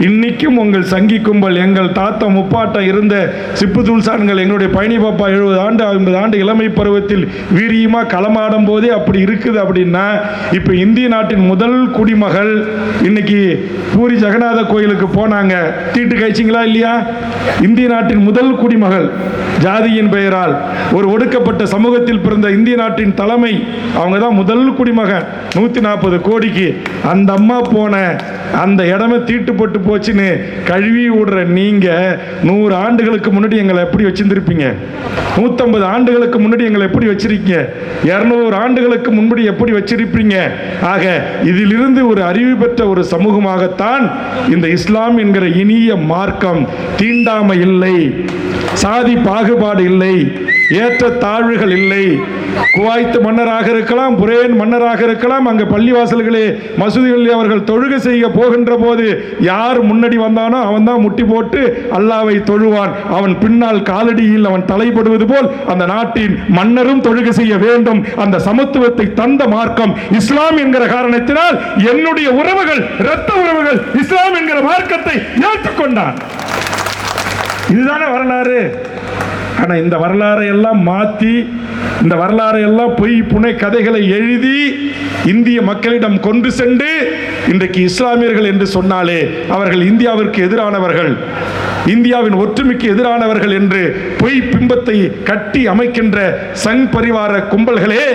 இன்னைக்கும் உங்கள் சங்கி கும்பல், எங்கள் தாத்தா முப்பாட்டம் இருந்த சிப்பு துல்சான்கள், எங்களுடைய பயணி பாப்பா 70 ஆண்டு 50 ஆண்டு இளமை பருவத்தில் வீரியமாக களமாடும் போதே அப்படி இருக்குது. அப்படின்னா இப்போ இந்திய நாட்டின் முதல் குடிமகள் இன்னைக்கு பூரி ஜெகநாத கோயிலுக்கு போனாங்க, தீட்டு கழிச்சிங்களா இல்லையா? இந்திய நாட்டின் முதல் குடிமகள், ஜாதியின் பெயரால் ஒரு ஒடுக்கப்பட்ட சமூகத்தில் பிறந்த இந்திய நாட்டின் தலைமை, அவங்க தான் முதல் குடிமகன். 140 கோடிக்கு அந்த அம்மா போன அந்த இடமே தீட்டுப்பட்டு போச்சுன்னு கழுவி விடுற நீங்க 100 ஆண்டுகளுக்கு முன்னாடி எங்களை எப்படி வச்சிருந்திருப்பீங்க? 150 ஆண்டுகளுக்கு முன்னாடி எங்களை எப்படி வச்சிருக்கீங்க? 200 ஆண்டுகளுக்கு முன்னாடி எப்படி வச்சிருப்பீங்க? ஆக இதிலிருந்து ஒரு அறிவு பெற்ற ஒரு சமூகமாகத்தான் இந்த இஸ்லாம் என்கிற இனிய மார்க்கம். தீண்டாமை இல்லை, சாதி பாகுபாடு இல்லை, ஏற்ற தாழ்வுகள் இல்லை. குவைத் மன்னராக இருக்கலாம், புரேன் மன்னராக இருக்கலாம், அங்கே பள்ளிவாசல்களே மசூதிகளில் அவர்கள் தொழுகை செய்ய போகின்ற போது யார் முன்னாடி வந்தானோ அவன் தான் முட்டி போட்டு அல்லாவை தொழுவான். அவன் பின்னால் காலடியில் அவன் தலைப்படுவது போல் அந்த நாட்டின் மன்னரும் தொழுகை செய்ய வேண்டும். அந்த சமத்துவத்தை தந்த மார்க்கம் இஸ்லாம் என்கிற காரணத்தினால் என்னுடைய உறவுகள், இரத்த உறவுகள் இஸ்லாம் என்கிற மார்க்கத்தை ஏற்றுக்கொண்டான். இதுதானே வரலாறு. ஆனா இந்த வரலாறை எல்லாம் மாற்றி, இந்த வரலாறை எல்லாம் பொய் புனை கதைகளை எழுதி இந்திய மக்களிடம் கொண்டு சென்று இன்றைக்கு இஸ்லாமியர்கள் என்று சொன்னாலே அவர்கள் இந்தியாவிற்கு எதிரானவர்கள், இந்தியாவின் ஒற்றுமைக்கு எதிரானவர்கள் என்று பொய் பிம்பத்தை கட்டி அமைக்கின்ற சங் பரிவார கும்பல்களே,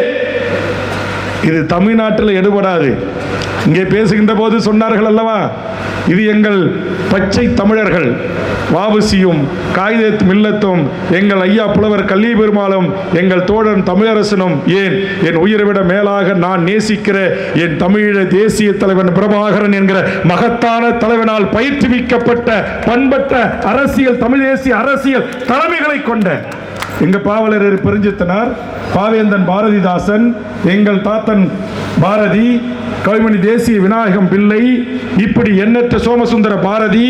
இது தமிழ்நாட்டில் எடுபடாது. இங்கே பேசுகின்ற போது சொன்னார்கள் அல்லவா, இது எங்கள் பச்சை தமிழர்கள், வாவுசியும் காயிதத் மில்லத்தும் எங்கள் ஐயா புலவர் கல்வி பெருமாளும் எங்கள் தோழன் தமிழரசனும், ஏன் என் உயிரை விட மேலாக நான் நேசிக்கிற என் தமிழீழ தேசிய தலைவன் பிரபாகரன் என்கிற மகத்தான தலைவனால் பயிற்றுவிக்கப்பட்ட பண்பட்ட அரசியல், தமிழ் தேசிய அரசியல் தலைமைகளை கொண்ட எங்க பாவலர் பெருஞ்சித்தனார், பாவேந்தன் பாரதிதாசன், எங்கள் தாத்தன் பாரதி, கவிமணி தேசிய விநாயகம் பிள்ளை, இப்படி எண்ணற்ற சோமசுந்தர பாரதி,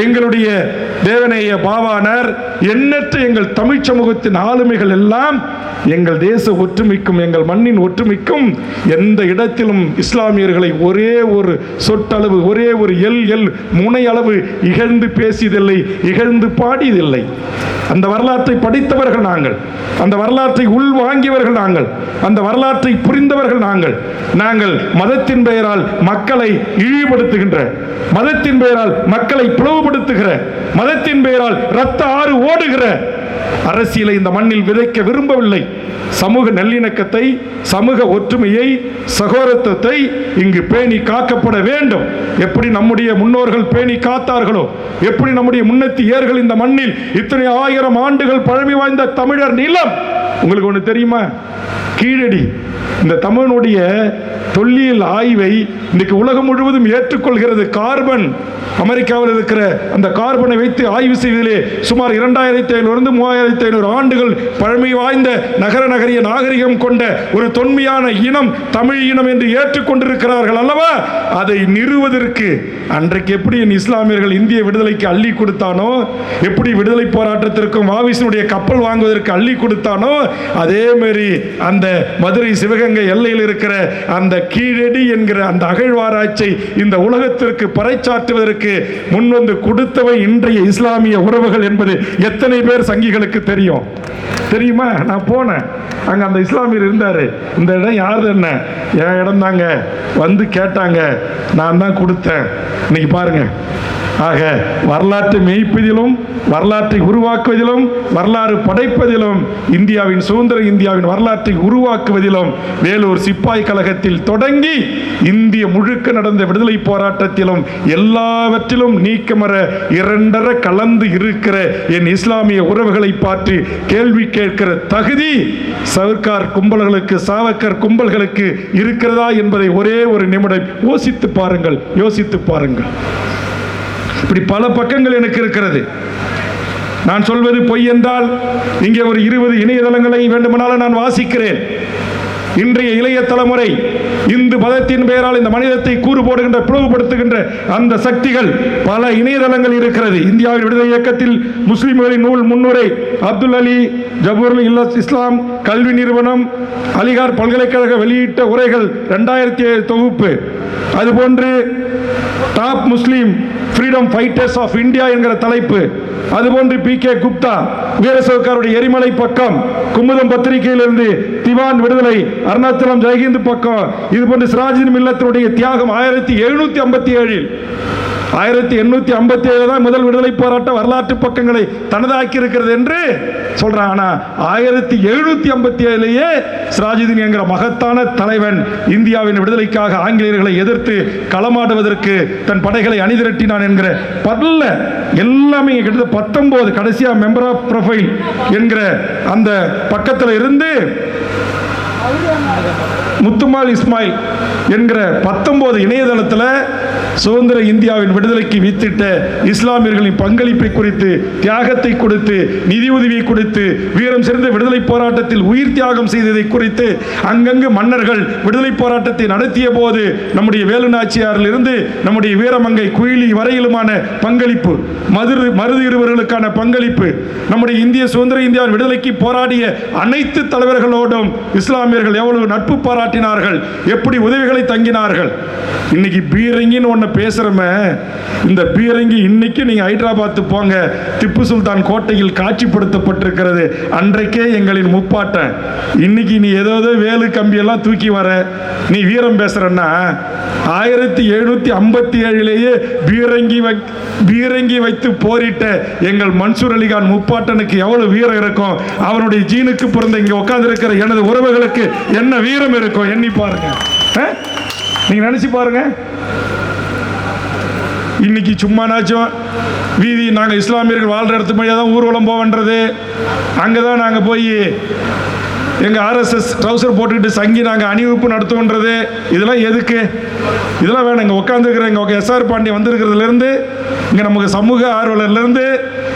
எங்களுடைய தேவநேய பாவாணர், எண்ணற்ற எங்கள் தமிழ் சமூகத்தின் ஆளுமைகள் எல்லாம் எங்கள் தேச ஒற்றுமைக்கும் எங்கள் மண்ணின் ஒற்றுமைக்கும் எந்த இடத்திலும் இஸ்லாமியர்களை ஒரே ஒரு சொட்டளவு, ஒரே ஒரு எல் முனை அளவு இகழ்ந்து பேசியதில்லை, இகழ்ந்து பாடியதில்லை. அந்த வரலாற்றை படித்தவர்கள் நாங்கள், அந்த வரலாற்றை உள்வாங்கியவர்கள் நாங்கள், அந்த வரலாற்றை புரிந்தவர்கள் நாங்கள். நாங்கள் மதத்தின் பெயரால் மக்களை இழிவுபடுத்துகின்ற, மதத்தின் பெயரால் மக்களை பிளவுபடுத்துகிற, மதத்தின் பெயரால் இரத்த ஆறு ஓடுகிற அரசியலை இந்த மண்ணில் விதைக்க விரும்பவில்லை. சமூக நல்லிணக்கத்தை, சமூக ஒற்றுமையை, சகோதரத்துவத்தை இங்கு பேணி காக்கப்பட வேண்டும். எப்படி நம்முடைய முன்னோர்கள் பேணி காத்தார்களோ, எப்படி நம்முடைய முன்னேற்றியர்கள் இந்த மண்ணில் இத்தனை 1000 ஆண்டுகள் பழமை வாய்ந்த தமிழர் நிலம். உங்களுக்கு ஒன்று தெரியுமா? கீழடி இந்த தமிழனுடைய தொல்லியல் ஆய்வை இன்னைக்கு உலகம் முழுவதும் ஏற்றுக்கொள்கிறது. கார்பன், அமெரிக்காவில் இருக்கிற அந்த கார்பனை வைத்து ஆய்வு செய்வதிலே சுமார் 2500 3500 ஆண்டுகள் பழமை வாய்ந்த நகரிய நாகரிகம் கொண்ட ஒரு தொன்மையான இனம் தமிழ் இனம் என்று ஏற்றுக்கொண்டிருக்கிறார்கள் அல்லவா? அதை நிறுவதற்கு அன்றைக்கு எப்படி இஸ்லாமியர்கள் இந்திய விடுதலைக்கு அள்ளி கொடுத்தானோ, எப்படி விடுதலை போராட்டத்திற்கும் வாவிசனுடைய கப்பல் வாங்குவதற்கு அள்ளி கொடுத்தானோ, அதே மாதிரி அந்த மதுரை சிவகங்கை எல்லையில் இருக்கிற அந்த கீழடி என்கிற அந்த அகழ்வாராய்ச்சி இந்த உலகத்திற்கு பறைச்சாற்றுவதற்கு முன்வந்து கொடுத்தவை இன்றைய இஸ்லாமிய உறவுகள் என்பது எத்தனை பேர் சங்கிகளுக்கு தெரியும்? தெரியுமா? நான் போனேன், அங்க அந்த இஸ்லாமியர் இருந்தாரு. இந்த இடம் யாரு? என்ன என் இடம் தாங்க. வந்து கேட்டாங்க, நான் தான் கொடுத்தேன். இன்னைக்கு பாருங்க. ஆக வரலாற்றை மெய்ப்பதிலும், வரலாற்றை உருவாக்குவதிலும், வரலாறு படைப்பதிலும், இந்தியாவின் சுதந்திர இந்தியாவின் வரலாற்றை உருவாக்குவதிலும் வேலூர் சிப்பாய் கழகத்தில் தொடங்கி இந்திய முழுக்க நடந்த விடுதலை போராட்டத்திலும் எல்லாவற்றிலும் நீக்கமற இரண்டர கலந்து இருக்கிற என் இஸ்லாமிய உறவுகளை பார்த்து கேள்வி கேட்கிற தகுதி சவர்க்கார் கும்பல்களுக்கு, சாவக்கர் கும்பல்களுக்கு இருக்கிறதா என்பதை ஒரே ஒரு நிமிடம் யோசித்து பாருங்கள், யோசித்து பாருங்கள். இப்படி பல பக்கங்கள் எனக்கு இருக்கிறது. நான் சொல்வது பொய் என்றால் இங்கே ஒரு 20 இணையதளங்களை வேண்டுமானாலும் நான் வாசிக்கிறேன். இன்றைய இளைய தலைமுறை இந்து மதத்தின் பெயரால் இந்த மனிதத்தை கூறு போடுகின்ற, பிளவுபடுத்துகின்ற அந்த சக்திகள் பல இணையதளங்கள் இருக்கிறது. இந்தியாவின் விடுதலை இயக்கத்தில் முஸ்லிம்களின் நூல் முன்னுரை, அப்துல் அலி ஜபூர் இஸ்லாம் கல்வி நிறுவனம், அலிகார் பல்கலைக்கழக வெளியிட்ட உரைகள் 2007 தொகுப்பு, அதுபோன்று top Muslim freedom fighters of India என்கிற தலைப்பு, அதுபோன்று PK குப்தா வீரசோக்காருடைய எரிமலை பக்கம், குமுதம் பத்திரிகையிலிருந்து திவான் விடுதலை, அருணாச்சலம் ஜெயஹிந்த் பக்கம், இதுபோன்று சிராஜுதீன் மில்லத்தினுடைய தியாகம் 1757 தான் முதல் விடுதலை போராட்ட வரலாற்று பக்கங்களை தனதாக்கி இருக்கிறது என்று சொல்றான். ஆனா 1757 சிராஜுதீன் என்கிற மகத்தான தலைவன் இந்தியாவின் விடுதலைக்காக ஆங்கிலேயர்களை எதிர்த்து களமாடுவதற்கு தன் படைகளை அணிதிரட்டினான் என்கிற பல்ல எல்லாமே கிட்டத்தட்ட 19 கடைசியா மெம்பர் ஆஃப் ப்ரொஃபைல் என்கிற அந்த பக்கத்தில் இருந்து முத்துமால் இஸ்மாயில் என்கிற 19 இணையதளத்தில் சுதந்திர இந்தியாவின் விடுதலைக்கு வித்திட்ட இஸ்லாமியர்களின் பங்களிப்பை குறித்து, தியாகத்தை கொடுத்து, நிதியுதவியை கொடுத்து, வீரம் சிறந்த விடுதலை போராட்டத்தில் உயிர் தியாகம் செய்ததை குறித்து, அங்கங்கு மன்னர்கள் விடுதலை போராட்டத்தை நடத்திய போது நம்முடைய வேலுநாச்சியாரில் இருந்து நம்முடைய வீரமங்கை குயிலி வரையிலுமான பங்களிப்பு, மருது இருவர்களுக்கான பங்களிப்பு, நம்முடைய இந்திய சுதந்திர இந்தியாவின் விடுதலைக்கு போராடிய அனைத்து தலைவர்களோடும் இஸ்லாமியர்கள் எவ்வளவு நட்பு பாராட்டினார்கள், எப்படி உதவிகளை தங்கினார்கள். இன்னைக்கு பீரங்கின்னு ஒன்று பேசுகிறோமே, இந்த பீரங்கி இன்னைக்கு நீங்கள் ஹைதராபாத்து போங்க, திப்பு சுல்தான் கோட்டையில் காட்சிப்படுத்தப்பட்டிருக்கிறது. அன்றைக்கே எங்களின் முப்பாட்டன். இன்னைக்கு நீ ஏதோ வேலு கம்பியெல்லாம் தூக்கி வர, நீ வீரம் பேசுறன்னா 1757 பீரங்கி வைத்து போரிட்ட எங்கள் மன்சூர் அலிகான் முப்பாட்டனுக்கு எவ்வளவு வீரம் இருக்கும், அவனுடைய ஜீனுக்கு பிறந்த இங்கே உட்கார்ந்து இருக்கிற எனது உறவுகளுக்கு என்ன வீரம் இருக்கும், எண்ணி பாருங்க. நீங்க நினைச்சு பாருங்க. இன்னைக்கு சும்மானாச்சும் வீதி நாங்கள் இஸ்லாமியர்கள் வாழ்கிற இடத்து வழியாக தான் ஊர்வலம் போவன்றது, அங்கே தான் நாங்கள் போய் எங்கள் RSS ட்ரௌசர் போட்டுக்கிட்டு சங்கி நாங்கள் அணிவகுப்பு நடத்துவோன்றது, இதெல்லாம் எதுக்கு? இதெல்லாம் வேணும். இங்கே உட்காந்துருக்கிற இங்கே SR பாண்டியன் வந்திருக்கிறதுலேருந்து, இங்கே நமக்கு சமூக ஆர்வலர்லேருந்து,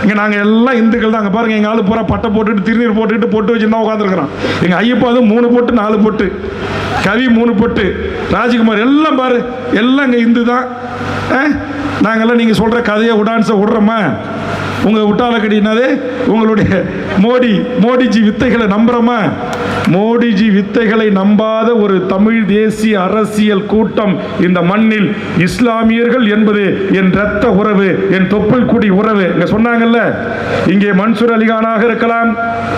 இங்கே நாங்கள் எல்லாம் இந்துக்கள் தான். அங்கே பாருங்கள், எங்கள் ஆள் பூரா பட்டை போட்டுட்டு திருநீர் போட்டுக்கிட்டு பொட்டு வச்சுட்டு தான் உட்காந்துருக்குறோம். எங்கள் ஐயப்பா அது 3 பொட்டு 4 பொட்டு கவி 3 பொட்டு, ராஜ்குமார் எல்லாம் பாரு, எல்லாம் இங்கே இந்து தான். நாங்கள்லாம் நீங்கள் சொல்கிற கதையை உடான்ஸை விடுறோமா? உங்கள் விட்டாலக்கடினாதே உங்களுடைய மோடிஜி வித்தைகளை நம்புகிறோமா? மோடிஜி வித்தைகளை நம்பாத ஒரு தமிழ் தேசிய அரசியல் கூட்டம் இந்த மண்ணில் இஸ்லாமியர்கள் என்பது என் இரத்த உறவு, என் தொப்புள் குடி உறவு. இங்கே சொன்னாங்கல்ல, இங்கே மன்சூர் அலிகானாக இருக்கலாம்,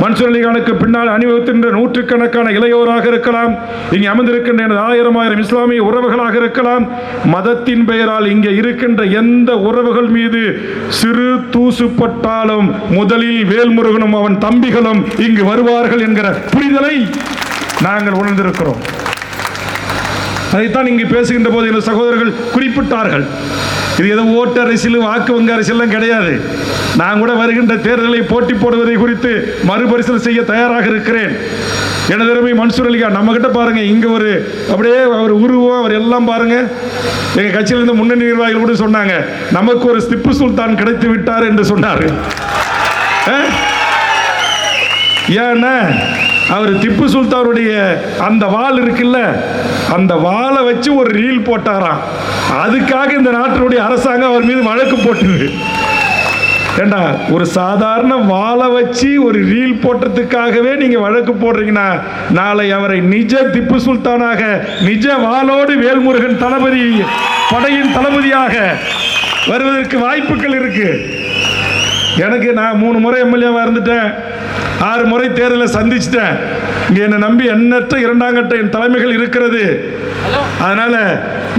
மன்சூர் அலிகானுக்கு பின்னால் அணிவகுக்கின்ற நூற்றுக்கணக்கான இளையோராக இருக்கலாம், இங்கே அமர்ந்திருக்கின்ற எனது 1000 இஸ்லாமிய உறவுகளாக இருக்கலாம். மதத்தின் பெயரால் இங்கே இருக்கின்ற எந்த உறவுகள் மீது சிறு தூசுப்பட்டாலும் முதலில் வேல்முருகனும் அவன் தம்பிகளும் இங்கு வருவார்கள் என்கிற புரிதலை நாங்கள் உணர்ந்திருக்கிறோம். அதைத்தான் இங்கு பேசுகின்ற போது எங்கள் சகோதரர்கள் குறிப்பிட்டார்கள். இது ஏதோ ஓட்டு அரசியல், வாக்கு வங்கி அரசியல்லாம் கிடையாது. நான் கூட வருகின்ற தேர்தலை போட்டி போடுவதை குறித்து மறுபரிசீலனை செய்ய தயாராக இருக்கிறேன். எனது அருமை மன்சூர் அலிகான் நம்ம கிட்ட பாருங்க, இங்க ஒரு அப்படியே அவர் உருவம், அவர் எல்லாம் பாருங்க. எங்க கட்சியில் இருந்த முன்னணி நிர்வாகிகள் கூட சொன்னாங்க, நமக்கு ஒரு திப்பு சுல்தான் கிடைத்து விட்டார் என்று சொன்னார். ஏன்னா அவர் திப்பு சுல்தானுடைய அந்த வாள் இருக்குல்ல, அந்த வாளை வச்சு ஒரு ரீல் போட்டாராம். அதுக்காக இந்த நாட்டினுடைய அரசாங்கம் அவர் மீது வழக்கு போட்டது. ஏண்டா, ஒரு சாதாரண வாளை வச்சு ஒரு ரீல் போட்டதுக்காகவே நீங்க வழக்கு போடுறீங்கன்னா, நாளை அவரை நிஜ திப்பு சுல்தானாக, நிஜ வாளோடு வேல்முருகன் தளபதி, படையின் தளபதியாக வருவதற்கு வாய்ப்புகள் இருக்கு. எனக்கு நான் 3 முறை எம்எல்ஏவா இருந்துட்டேன், 6 முறை தேர்தலை சந்திச்சிட்டேன். இங்கே என்னை நம்பி எண்ணற்ற 2ஆம் கட்ட என் தலைமைகள் இருக்கிறது. அதனால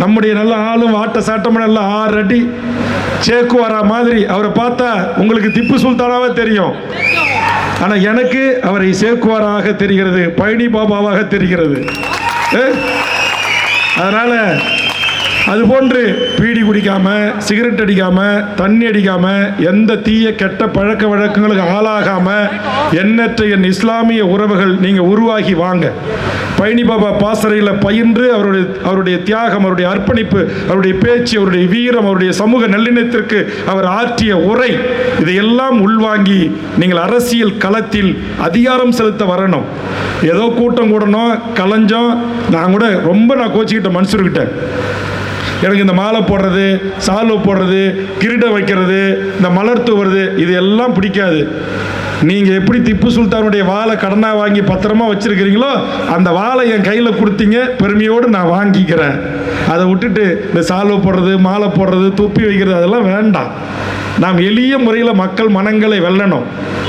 நம்முடைய நல்ல ஆளும் ஆட்ட சாட்டமும் நல்ல 6 அடி சேக்குவாரா மாதிரி அவரை பார்த்தா உங்களுக்கு திப்பு சுல்தானாவே தெரியும். ஆனால் எனக்கு அவரை சேக்குவாராக தெரிகிறது, பழனி பாபாவாக தெரிகிறது. அதனால அதுபோன்று பீடி குடிக்காம, சிகரெட் அடிக்காம, தண்ணி அடிக்காம, எந்த தீய கெட்ட பழக்க வழக்கங்களுக்கு ஆளாகாம எண்ணற்ற என் இஸ்லாமிய உறவுகள் நீங்க உருவாகி வாங்க. பழனி பாபா பாசறையில் பயின்று அவருடைய தியாகம், அவருடைய அர்ப்பணிப்பு, அவருடைய பேச்சு, அவருடைய வீரம், அவருடைய சமூக நல்லிணத்திற்கு அவர் ஆற்றிய உரை, இதையெல்லாம் உள்வாங்கி நீங்கள் அரசியல் களத்தில் அதிகாரம் செலுத்த வரணும். ஏதோ கூட்டம் கூடணும், கலைஞ்சோம். நான் கூட நான் கோச்சிக்கிட்ட மனுஷர்கிட்ட, எனக்கு இந்த மாலை போடுறது, சால்வை போடுறது, கிரீடம் வைக்கிறது, இந்த மலர் தூவுறது, இது எல்லாம் பிடிக்காது. நீங்கள் எப்படி திப்பு சுல்தானுடைய வாளை கடனாக வாங்கி பத்திரமா வச்சிருக்கிறீங்களோ, அந்த வாளை என் கையில் கொடுத்தீங்க, பெருமையோடு நான் வாங்கிக்கிறேன். அதை விட்டுட்டு இந்த சால்வை போடுறது, மாலை போடுறது, தொப்பி வைக்கிறது, அதெல்லாம் வேண்டாம். நாம் எளிய முறையில் மக்கள் மனங்களை வெல்லணும்.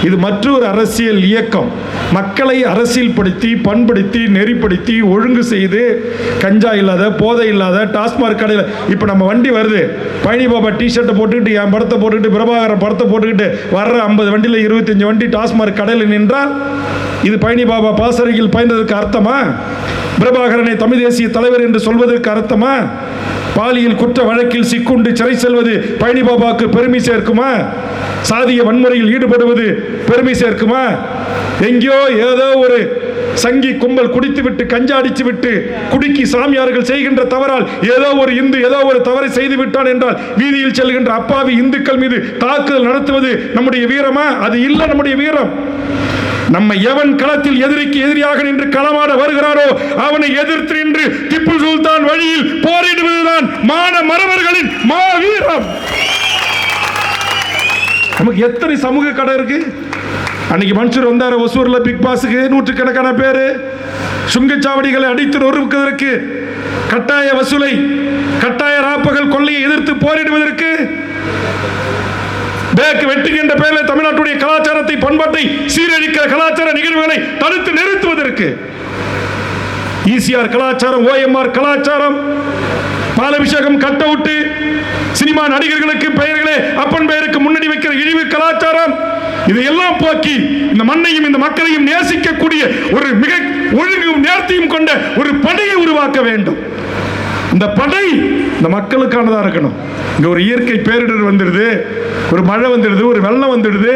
இது மற்றொரு அரசியல் இயக்கம். மக்களை அரசியல் படுத்தி, பண்படுத்தி, நெறிப்படுத்தி, ஒழுங்கு செய்து, கஞ்சா இல்லாத, போதை இல்லாத, டாஸ்மாக் கடையில் இப்போ நம்ம வண்டி வருது, பழனி பாபா டிஷர்ட்டை போட்டுக்கிட்டு, என் படத்தை போட்டுக்கிட்டு, பிரபாகரன் படத்தை போட்டுக்கிட்டு வர்ற 50 வண்டியில் 25 வண்டி டாஸ்மாக் கடையில் நின்றால் இது பழனி பாபா பாசறையில் பயந்ததற்கு அர்த்தமா? பிரபாகரனை தமிழ் தேசிய தலைவர் என்று சொல்வதற்கு அர்த்தமா? பாலியல் குற்ற வழக்கில் சிக்குண்டு சிறை செல்வது பழனி பாபாவுக்கு பெருமை சேர்க்குமா? சாதிய வன்முறையில் ஈடுபடுவது பெருமை சேர்க்குமா? எங்கேயோ ஏதோ ஒரு சங்கி கும்பல் குடித்து விட்டு, கஞ்சா அடித்து விட்டு, குடிக்கி சாமியார்கள் செய்கின்ற தவறால் ஏதோ ஒரு இந்து ஏதோ ஒரு தவறை செய்து விட்டான் என்றால் வீதியில் செல்கின்ற அப்பாவி இந்துக்கள் மீது தாக்குதல் நடத்துவது நம்முடைய வீரமா? அது இல்லை நம்முடைய வீரம். நம்ம எவன் களத்தில் எதிரிக்கு எதிரியாக நின்று களமாட வருகிறாரோ அவனை எதிர்த்து நின்று திப்பு சுல்தான் வழியில் போரிடுவதுதான் மான மறவர்களின் மாவீரம். நமக்கு எத்தனை சமூக கடை இருக்கு. அன்னைக்கு மன்சூர் வந்தார் ஒசூர்ல, பிக் பாஸுக்கு நூற்றுக்கணக்கான பேரு சுங்கச்சாவடிகளை அடித்து நொறுக்குவதற்கு, கட்டாய வசூலை, கட்டாய ராப்பகல் கொள்ளையை எதிர்த்து போரிடுவதற்கு, பேக் வெட்டுகின்ற பெயரில் தமிழ்நாட்டுடைய கலாச்சாரத்தை, பண்பாட்டை சீரழிக்கிற கலாச்சார நிகழ்வுகளை தடுத்து நிறுத்துவதற்கு, ஈசிஆர் கலாச்சாரம், ஓஎம்ஆர் கலாச்சாரம், பாலபிஷேகம் கட் அவுட், சினிமா நடிகர்களுக்கு பெயர்களே அப்பன் பெயருக்கு முன்னாடி வைக்கிற இழிவு கலாச்சாரம், இதையெல்லாம் போக்கி இந்த மண்ணையும் இந்த மக்களையும் நேசிக்கக்கூடிய ஒரு மிக ஒழுங்கும் நேர்த்தியும் கொண்ட ஒரு படையை உருவாக்க வேண்டும். இந்த படை இந்த மக்களுக்கானதாக இருக்கணும். இங்கே ஒரு இயற்கை பேரிடர் வந்துடுது, ஒரு மழை வந்துடுது, ஒரு வெள்ளம் வந்துடுது.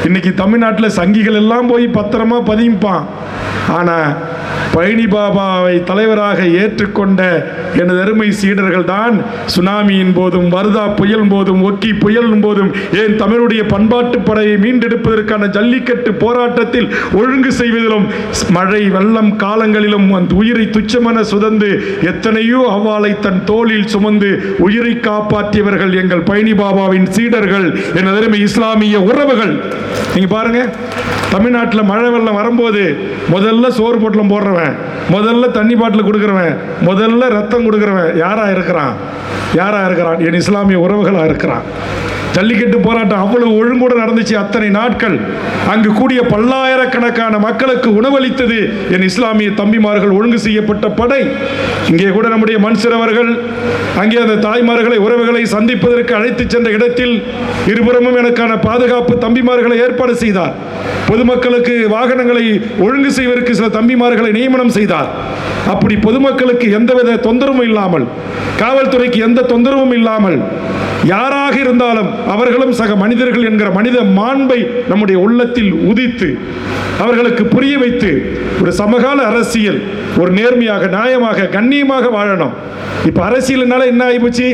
இன்னைக்கு தமிழ்நாட்டில் சங்கிகள் எல்லாம் போய் பத்திரமா பதிப்பான். ஆனால் பழனி பாபாவை தலைவராக ஏற்றுக்கொண்ட எனது அருமை சீடர்கள் தான் சுனாமியின் போதும், வர்தா புயல் போதும், ஒக்கி புயல் போதும், ஏன் தமிழுடைய பண்பாட்டு படையை மீண்டெடுப்பதற்கான ஜல்லிக்கட்டு போராட்டத்தில் ஒழுங்கு செய்வதிலும், மழை வெள்ளம் காலங்களிலும் அந்த உயிரை துச்சமென சுதந்து எத்தனையோ அவ்வாளை தன் தோளில் சுமந்து உயிரை காப்பாற்றியவர்கள் எங்கள் பழனி பாபாவின் சீடர்கள், எனது அருமை இஸ்லாமிய உறவுகள். நீங்க பாருங்க, தமிழ்நாட்டில் மழை வெள்ளம் வரும்போது முதல்ல சோறு பொட்டலம் போடுறவன், முதல்ல தண்ணி பாட்டில் கொடுக்குறவன், முதல்ல ரத்தம் கொடுக்குறவன் யாரா இருக்கிறான்? என் இஸ்லாமிய உறவுகளா இருக்கிறான். ஜல்லிக்கட்டு போராட்டம் அவ்வளவு ஒழுங்குடன் நடந்துச்சு. அத்தனை நாட்கள் அங்கு கூடிய பல்லாயிரக்கணக்கான மக்களுக்கு உணவளித்தது என் இஸ்லாமிய தம்பிமார்கள், ஒழுங்கு செய்யப்பட்ட படை. இங்கே கூட நம்முடைய மன்சூர் அவர்கள் அங்கே அந்த தாய்மார்களை, உறவுகளை சந்திப்பதற்கு அழைத்து சென்ற இடத்தில் இருபுறமும் எனக்கான பாதுகாப்பு தம்பிமார்களை ஏற்பாடு செய்தார். பொதுமக்களுக்கு வாகனங்களை ஒழுங்கு செய்வதற்கு சில தம்பிமார்களை நியமனம் செய்தார். அப்படி பொதுமக்களுக்கு எந்தவித தொந்தரவும் இல்லாமல், காவல்துறைக்கு எந்த தொந்தரவும் இல்லாமல், யாராக இருந்தாலும் அவர்களும் சக மனிதர்கள் என்கிற மனித மாண்பை நம்முடைய உள்ளத்தில் உதித்து அவர்களுக்கு புரிய வைத்து ஒரு சமகால அரசியல் ஒரு நேர்மையாக, நியாயமாக, கண்ணியமாக வாழணும். இப்போ அரசியல்னால என்ன ஆகிப்போச்சு?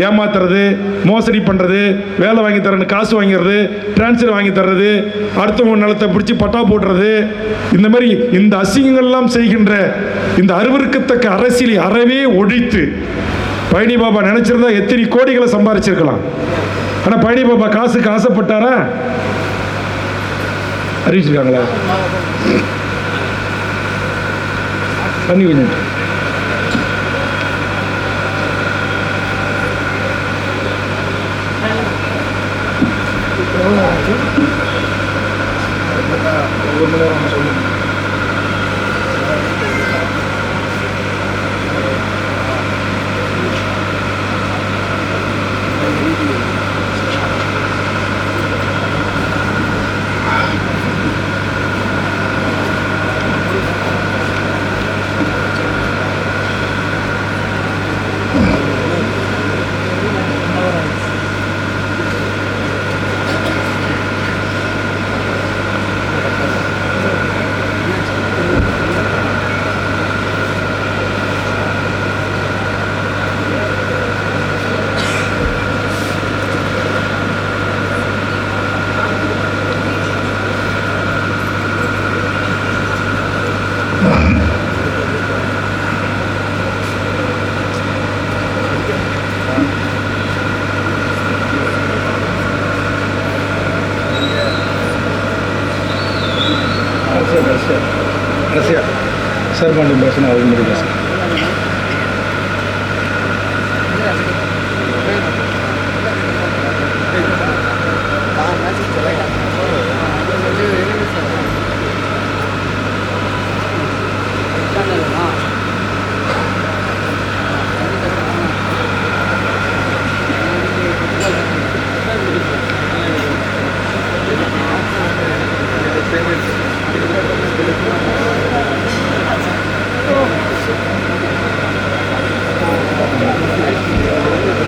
ஏமாத்துறது, மோசடி பண்ணுறது, வேலை வாங்கி தரன்னு காசு வாங்கிறது, டிரான்ஸ்ஃபர் வாங்கி தர்றது, அடுத்தவங்க நிலத்தை பிடிச்சி பட்டா போடுறது, இந்த மாதிரி இந்த அசிங்கங்கள்லாம் செய்கின்ற இந்த அருவருக்கத்தக்க அரசியலை அறவே ஒழித்து, பழனி பாபா நினைச்சிருந்தா எத்தனை கோடிகளை சம்பாதிச்சிருக்கலாம். ஆனால் பழனி பாபா காசுக்கு ஆசைப்பட்டாரா? அறிவிச்சிருக்காங்களா? தண்ணி கொஞ்சம் ஒரு மணி நேரம் சொல்லுங்க. रसिया सर पांडे बस ना